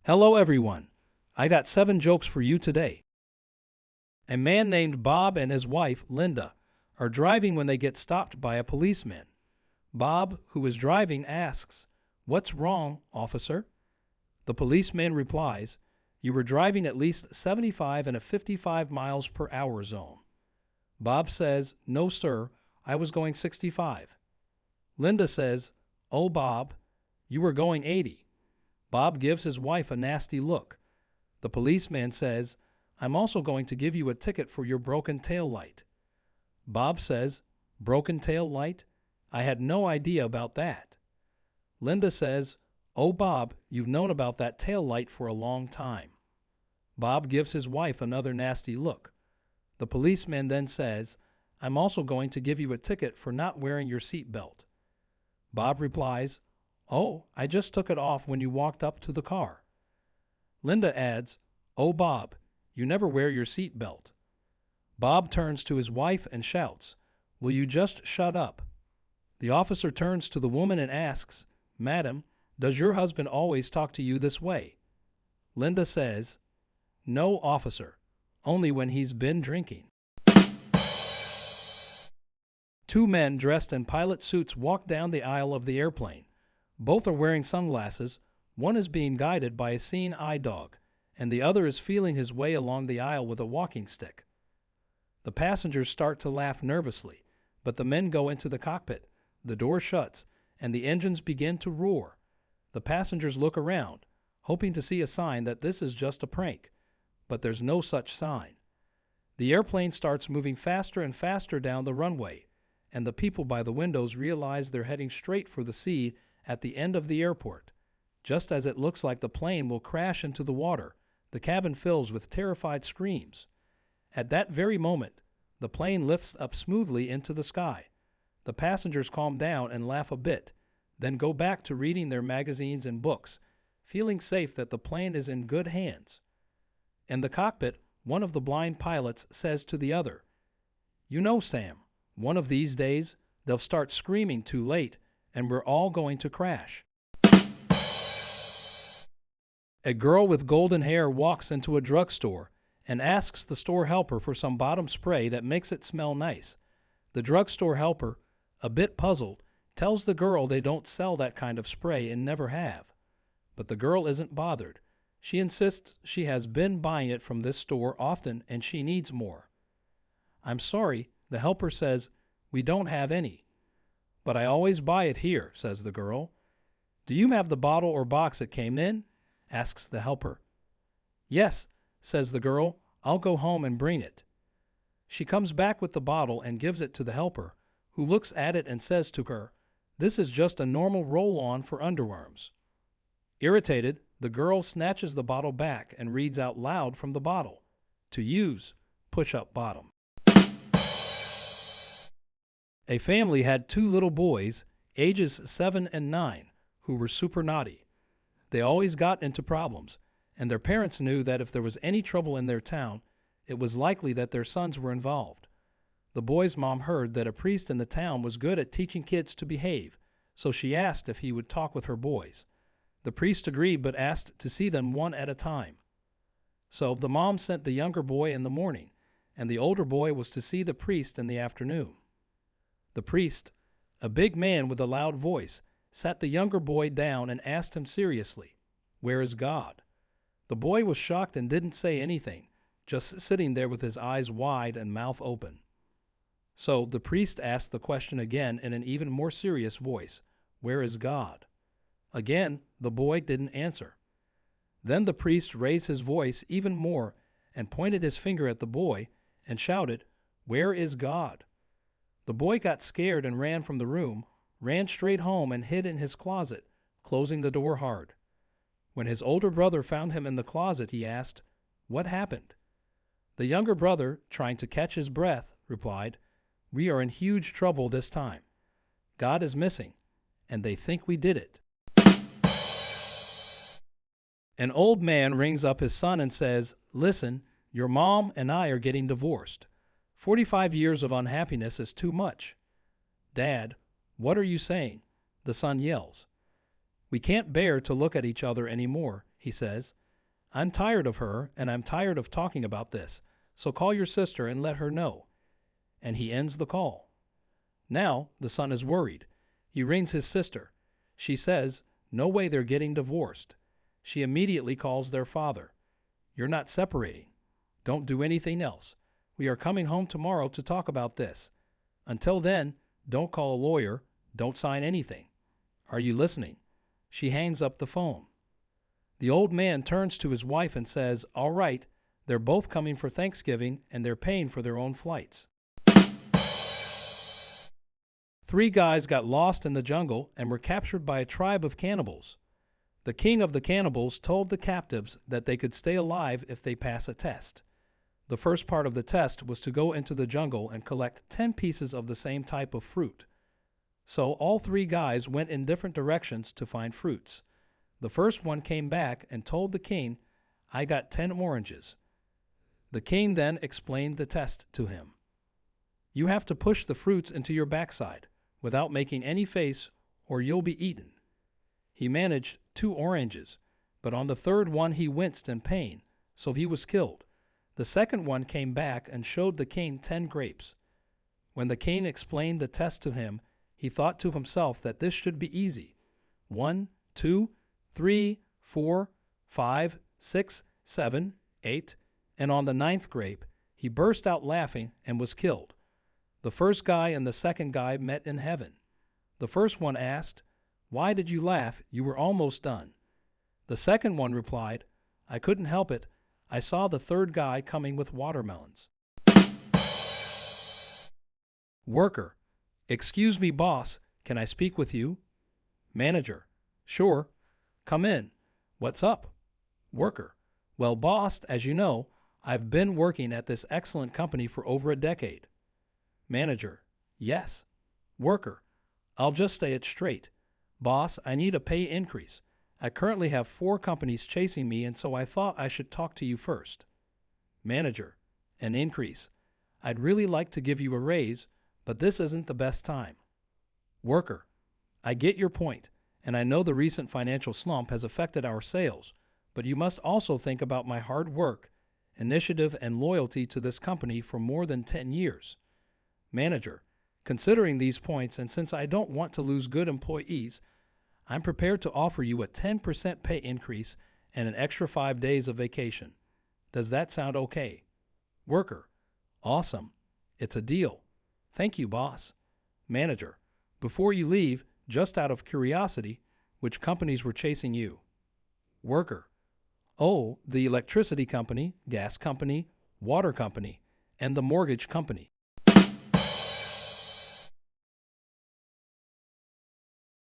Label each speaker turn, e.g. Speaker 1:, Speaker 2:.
Speaker 1: Hello everyone. I got 7 jokes for you today. A man named Bob and his wife, Linda, are driving when they get stopped by a policeman. Bob, who is driving, asks, "What's wrong, officer?" The policeman replies, "You were driving at least 75 in a 55 miles per hour zone." Bob says, "No, sir, I was going 65. Linda says, "Oh, Bob, you were going 80. Bob gives his wife a nasty look. The policeman says, "I'm also going to give you a ticket for your broken tail light." Bob says, "Broken tail light? I had no idea about that." Linda says, "Oh, Bob, you've known about that tail light for a long time." Bob gives his wife another nasty look. The policeman then says, "I'm also going to give you a ticket for not wearing your seat belt." Bob replies, "Oh, I just took it off when you walked up to the car." Linda adds, "Oh, Bob, you never wear your seat belt." Bob turns to his wife and shouts, "Will you just shut up?" The officer turns to the woman and asks, "Madam, does your husband always talk to you this way?" Linda says, "No, officer, only when he's been drinking." 2 men dressed in pilot suits walk down the aisle of the airplane. Both are wearing sunglasses. One is being guided by a seeing eye dog, and the other is feeling his way along the aisle with a walking stick. The passengers start to laugh nervously, but the men go into the cockpit. The door shuts, and the engines begin to roar. The passengers look around, hoping to see a sign that this is just a prank, but there's no such sign. The airplane starts moving faster and faster down the runway, and the people by the windows realize they're heading straight for the sea at the end of the airport. Just as it looks like the plane will crash into the water, the cabin fills with terrified screams. At that very moment, the plane lifts up smoothly into the sky. The passengers calm down and laugh a bit, then go back to reading their magazines and books, feeling safe that the plane is in good hands. In the cockpit, one of the blind pilots says to the other, "You know, Sam, one of these days, they'll start screaming too late, and we're all going to crash." A girl with golden hair walks into a drugstore and asks the store helper for some bottom spray that makes it smell nice. The drugstore helper, a bit puzzled, tells the girl they don't sell that kind of spray and never have. But the girl isn't bothered. She insists she has been buying it from this store often and she needs more. "I'm sorry," the helper says, "we don't have any." "But I always buy it here," says the girl. "Do you have the bottle or box it came in?" asks the helper. "Yes," says the girl, "I'll go home and bring it." She comes back with the bottle and gives it to the helper, who looks at it and says to her, "This is just a normal roll-on for underworms." Irritated, the girl snatches the bottle back and reads out loud from the bottle, "To use, push up bottom." A family had 2 little boys, ages 7 and 9, who were super naughty. They always got into problems, and their parents knew that if there was any trouble in their town, it was likely that their sons were involved. The boys' mom heard that a priest in the town was good at teaching kids to behave, so she asked if he would talk with her boys. The priest agreed but asked to see them one at a time. So the mom sent the younger boy in the morning, and the older boy was to see the priest in the afternoon. The priest, a big man with a loud voice, sat the younger boy down and asked him seriously, "Where is God?" The boy was shocked and didn't say anything, just sitting there with his eyes wide and mouth open. So the priest asked the question again in an even more serious voice, "Where is God?" Again, the boy didn't answer. Then the priest raised his voice even more and pointed his finger at the boy and shouted, "Where is God?" The boy got scared and ran from the room, ran straight home and hid in his closet, closing the door hard. When his older brother found him in the closet, he asked, "What happened?" The younger brother, trying to catch his breath, replied, "We are in huge trouble this time. God is missing, and they think we did it." An old man rings up his son and says, "Listen, your mom and I are getting divorced. 45 years of unhappiness is too much." "Dad, what are you saying?" the son yells. "We can't bear to look at each other anymore," he says. I'm tired of her, and I'm tired of talking about this, so call your sister and let her know. And he ends the call. Now the son is worried. He rings his sister. She says, no way they're getting divorced. She immediately calls their father. You're not separating. Don't do anything else. We are coming home tomorrow to talk about this. Until then, don't call a lawyer. Don't sign anything. Are you listening? She hangs up the phone. The old man turns to his wife and says, all right, they're both coming for Thanksgiving and they're paying for their own flights. 3 guys got lost in the jungle and were captured by a tribe of cannibals. The king of the cannibals told the captives that they could stay alive if they pass a test. The first part of the test was to go into the jungle and collect 10 pieces of the same type of fruit. So all 3 guys went in different directions to find fruits. The first one came back and told the king, I got 10 oranges. The king then explained the test to him. You have to push the fruits into your backside without making any face or you'll be eaten. He managed 2 oranges, but on the third one he winced in pain, so he was killed. The second one came back and showed the king 10 grapes. When the king explained the test to him, he thought to himself that this should be easy. 1, 2, 3, 4, 5, 6, 7, 8, and on the 9th grape, he burst out laughing and was killed. The first guy and the second guy met in heaven. The first one asked, why did you laugh? You were almost done. The second one replied, I couldn't help it. I saw the third guy coming with watermelons. Worker, excuse me, boss, can I speak with you? Manager, sure. Come in. What's up? Worker, well, boss, as you know, I've been working at this excellent company for over a decade. Manager, yes. Worker, I'll just say it straight. Boss, I need a pay increase. I currently have 4 companies chasing me, and so I thought I should talk to you first. Manager, an increase. I'd really like to give you a raise, but this isn't the best time. Worker, I get your point, and I know the recent financial slump has affected our sales, but you must also think about my hard work, initiative, and loyalty to this company for more than 10 years. Manager, considering these points, and since I don't want to lose good employees, I'm prepared to offer you a 10% pay increase and an extra 5 days of vacation. Does that sound okay? Worker, awesome. It's a deal. Thank you, boss. Manager, before you leave, just out of curiosity, which companies were chasing you? Worker, oh, the electricity company, gas company, water company, and the mortgage company.